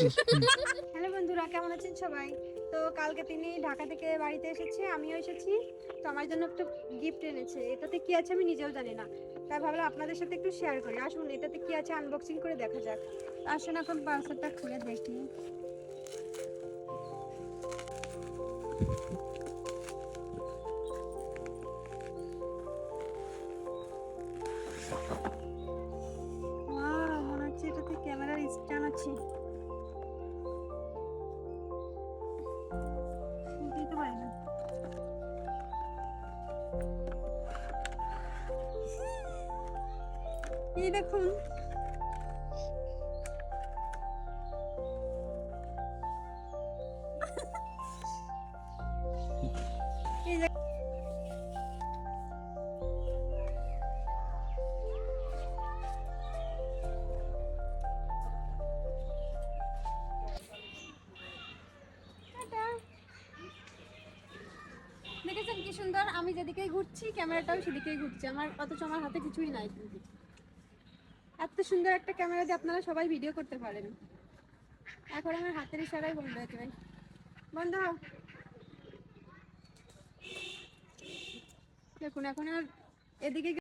Hello বন্ধুরা, কেমন আছেন সবাই? তো কালকে তিনি ঢাকা থেকে বাড়িতে এসেছে, আমিও এসেছি। তো আমার জন্য একটা গিফট এনেছে। এটাতে কি আছে আমি নিজেও জানি না, তাই ভাবলাম আপনাদের সাথে একটু শেয়ার করি। আসুন এটাতে কি আছে আনবক্সিং করে দেখা যাক। আসুন এখন পার্সেলটা খুলে দেখি। মনে হচ্ছে এটাতে ক্যামেরার স্ট্যান্ড আছে। দিতে পারি না। এই দেখুন, এই যে দেখেছেন কি সুন্দর, আমি যেদিকেই ঘুরছি ক্যামেরাটাও সেদিকেই ঘুরছে আমার, অথচ আমার হাতে কিছুই নাই। কিন্তু এত সুন্দর একটা ক্যামেরা দিয়ে আপনারা সবাই ভিডিও করতে পারেন। এখন আমার হাতের ইশারায় বন্ধ হয়ে যাবে। বন্ধ হও। দেখুন এখন আর এদিকে